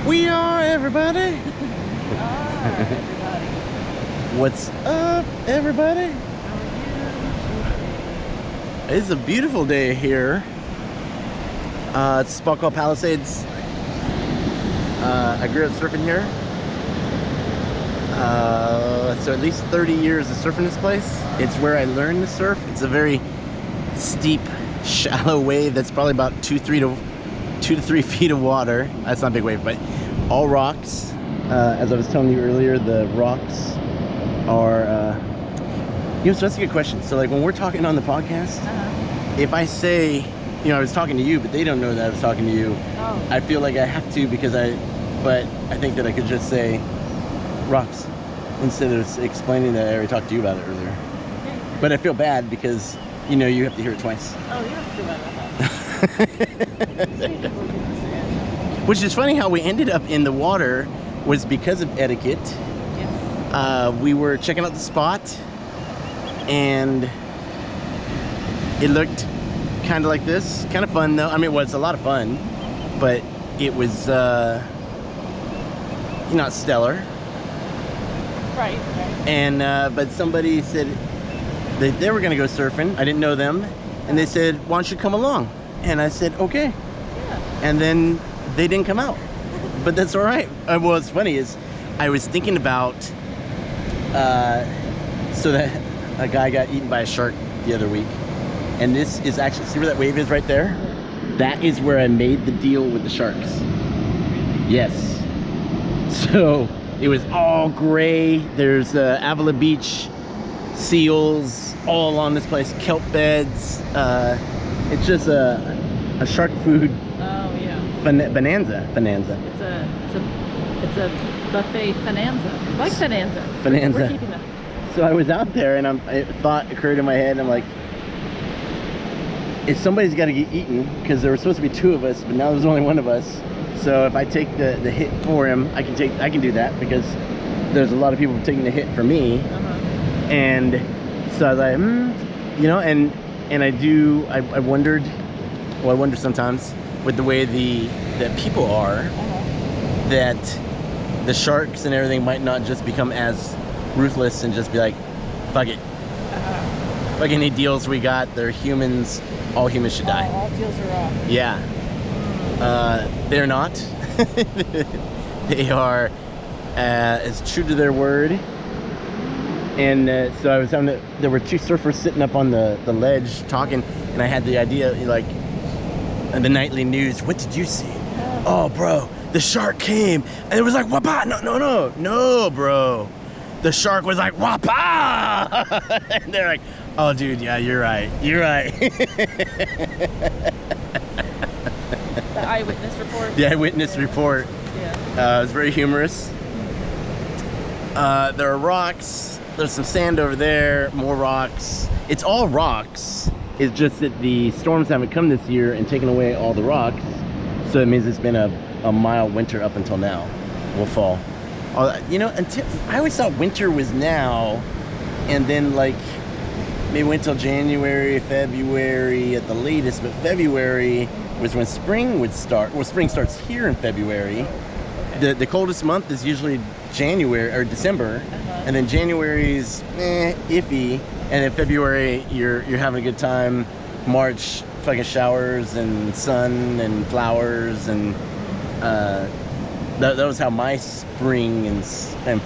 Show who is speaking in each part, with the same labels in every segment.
Speaker 1: We are everybody.
Speaker 2: Everybody.
Speaker 1: What's up, everybody?
Speaker 2: How are you?
Speaker 1: It's a beautiful day here. It's a spot called Palisades. I grew up surfing here. So at least 30 years of surfing this place. It's where I learned to surf. It's a very steep, shallow wave that's probably about 2 to 3 feet of water. That's not a big wave, but all rocks. As I was telling you earlier, the rocks are, so that's a good question. So like when we're talking on the podcast, if I say, I was talking to you, but they don't know that I was talking to you, I feel like I have to but I think that I could just say rocks instead of explaining that I already talked to you about it earlier. But I feel bad because, you have to hear it twice.
Speaker 2: Oh, you don't feel bad about that.
Speaker 1: Which is funny how we ended up in the water was because of etiquette.
Speaker 2: Yes.
Speaker 1: We were checking out the spot and it looked kind of like this. Kind of fun though. I mean, it was a lot of fun, but it was not stellar.
Speaker 2: Right.
Speaker 1: And but somebody said that they were going to go surfing. I didn't know them. And they said, why don't you come along? And I said, okay.
Speaker 2: Yeah.
Speaker 1: And then they didn't come out. But that's all right. What's funny is I was thinking about, so that a guy got eaten by a shark the other week. And this is actually, see where that wave is right there? That is where I made the deal with the sharks. Yes. So it was all gray. There's Avila Beach seals all along this place, kelp beds. It's just a shark food bonanza.
Speaker 2: It's a buffet bonanza. Like bonanza. We're keeping that.
Speaker 1: So I was out there and a thought occurred in my head. I'm like, if somebody's got to get eaten, because there were supposed to be 2 of us, but now there's only 1 of us. So if I take the hit for him, I can do that because there's a lot of people taking the hit for me. And so I was like, and I wonder sometimes with the way that people are, that the sharks and everything might not just become as ruthless and just be like, fuck it. Fuck any deals we got, they're humans, all humans should die.
Speaker 2: All deals are off.
Speaker 1: Yeah. They're not. They are as true to their word. And so I was there were 2 surfers sitting up on the ledge talking, and I had the idea, like, in the nightly news, what did you see? Oh, bro, the shark came, and it was like, wapa! No, bro. The shark was like, wapa! And they're like, oh, dude, yeah, you're right.
Speaker 2: The eyewitness report.
Speaker 1: The eyewitness report.
Speaker 2: Yeah.
Speaker 1: It was very humorous. There are rocks. There's some sand over there. More rocks. It's all rocks. It's just that the storms haven't come this year and taken away all the rocks. So it means it's been a mild winter up until now. Will fall. Until I always thought winter was now, and then like maybe went till January, February at the latest. But February was when spring would start. Well, spring starts here in February. The coldest month is usually January or December, and then January's iffy, and in February you're having a good time. March, fucking showers and sun and flowers, and that was how my spring and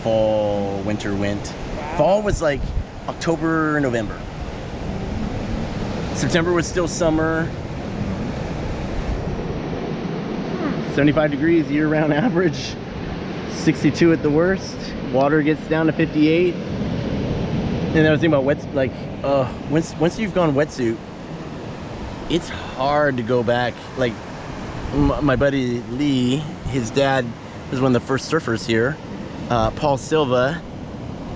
Speaker 1: fall, winter went.
Speaker 2: Wow. Fall
Speaker 1: was like October, November. September was still summer. 75 degrees year-round average, 62 at the worst. Water gets down to 58. And I was thinking about once you've gone wetsuit, it's hard to go back. Like my buddy Lee, his dad was one of the first surfers here, Paul Silva,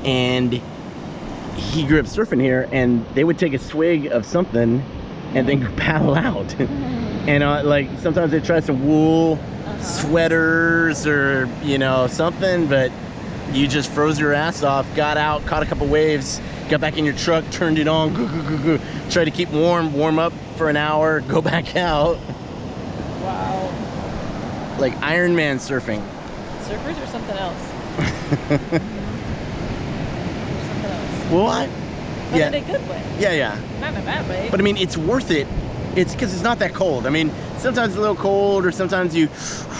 Speaker 1: and he grew up surfing here, and they would take a swig of something and then go paddle out. And like sometimes they try some wool sweaters or something, but you just froze your ass off, got out, caught a couple waves, got back in your truck, turned it on, try to keep warm up for an hour, go back out.
Speaker 2: Wow.
Speaker 1: like Iron Man surfing.
Speaker 2: Surfers or something else? Or something else.
Speaker 1: Well,
Speaker 2: But
Speaker 1: yeah.
Speaker 2: in a good way.
Speaker 1: Yeah.
Speaker 2: Not in a bad way.
Speaker 1: But I mean, it's worth it. It's because it's not that cold. I mean, sometimes it's a little cold, or sometimes you,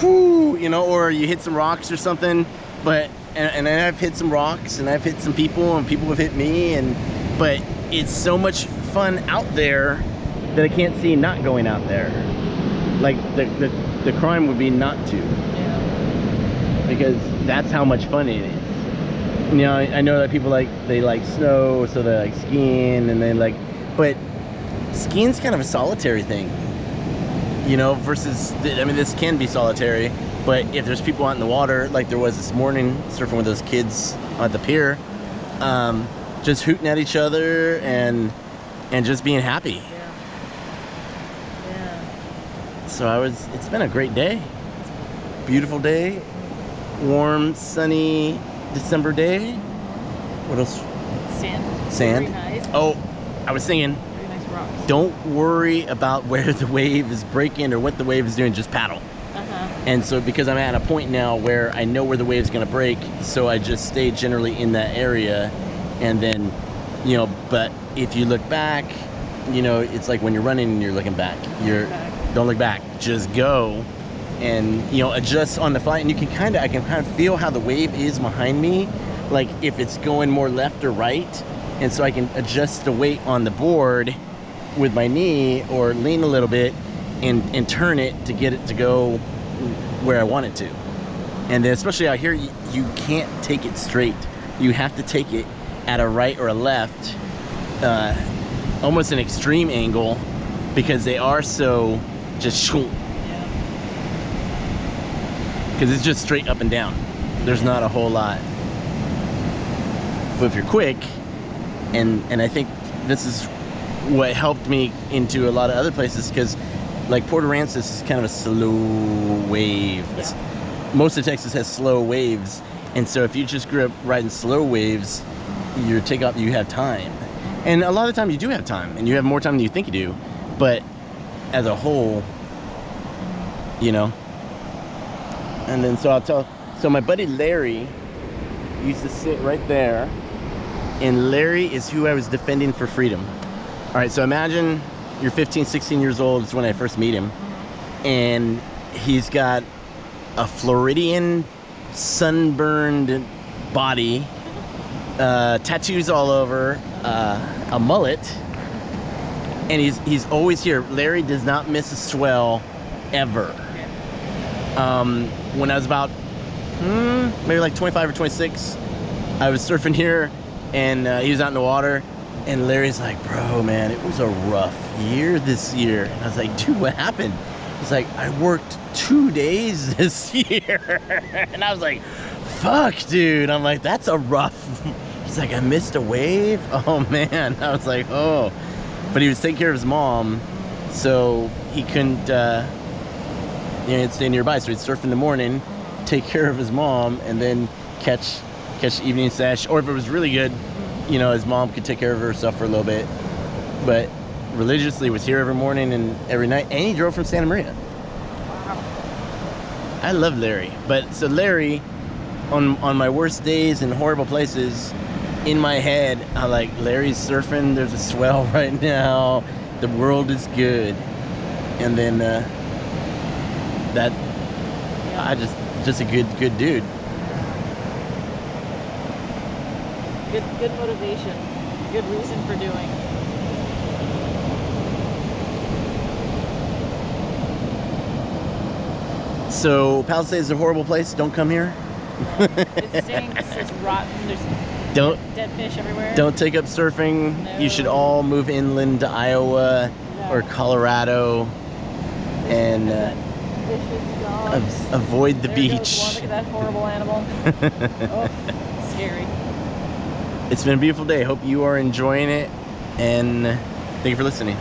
Speaker 1: you know, or you hit some rocks or something. But and I've hit some rocks, and I've hit some people, and people have hit me, but it's so much fun out there that I can't see not going out there. Like the crime would be not to,
Speaker 2: Yeah.
Speaker 1: because that's how much fun it is. You know, I know that people they like snow, so they like skiing, and they like, but skiing's kind of a solitary thing, you know, versus, I mean, this can be solitary, but if there's people out in the water, like there was this morning, surfing with those kids at the pier, just hooting at each other and just being happy.
Speaker 2: Yeah.
Speaker 1: So it's been a great day. Beautiful day. Warm, sunny December day. What else?
Speaker 2: Sand. Very nice.
Speaker 1: Oh, I was singing.
Speaker 2: Very nice rocks.
Speaker 1: Don't worry about where the wave is breaking or what the wave is doing, just paddle. And so because I'm at a point now where I know where the wave's gonna break, so I just stay generally in that area, and then, you know, but if you look back, you know, it's like when you're running and you're looking back. Don't look back, just go, and, you know, adjust on the fly, and I can kind of feel how the wave is behind me, like if it's going more left or right, and so I can adjust the weight on the board with my knee or lean a little bit and turn it to get it to go where I want it to. And then especially out here, you can't take it straight. You have to take it at a right or a left, almost an extreme angle, because they are so just, because it's just straight up and down. There's not a whole lot. But if you're quick, and I think this is what helped me into a lot of other places, because like Port Aransas is kind of a slow wave. Most of Texas has slow waves, and so if you just grew up riding slow waves, you have time. And a lot of the time you do have time, and you have more time than you think you do, but as a whole, you know. And then so my buddy Larry used to sit right there, and Larry is who I was defending for freedom. All right, so imagine you're 15, 16 years old. It's when I first meet him. And he's got a Floridian sunburned body, tattoos all over, a mullet, and he's always here. Larry does not miss a swell, ever. When I was about maybe like 25 or 26, I was surfing here, and he was out in the water, and Larry's like, bro, man, it was a rough year this year. And I was like, dude, what happened? He's like, I worked 2 days this year. And I was like, fuck, dude. I'm like, that's a rough. He's like, I missed a wave? Oh, man. I was like, oh. But he was taking care of his mom, so he couldn't, stay nearby. So he'd surf in the morning, take care of his mom, and then catch evening sesh. Or if it was really good, you know, his mom could take care of herself for a little bit. But religiously was here every morning and every night, and he drove from Santa Maria.
Speaker 2: Wow.
Speaker 1: I love Larry. But so Larry, on my worst days and horrible places, in my head, I like, Larry's surfing, there's a swell right now, the world is good. And then I just a good dude.
Speaker 2: Good motivation. Good reason for doing.
Speaker 1: So Palisades is a horrible place. Don't come here.
Speaker 2: No, it stinks. It's rotten. There's dead fish everywhere.
Speaker 1: Don't take up surfing.
Speaker 2: No.
Speaker 1: You should all move inland to Iowa or Colorado, and avoid the
Speaker 2: there
Speaker 1: beach.
Speaker 2: Goes one. Look at that horrible animal. Oh, scary.
Speaker 1: It's been a beautiful day. Hope you are enjoying it, and thank you for listening.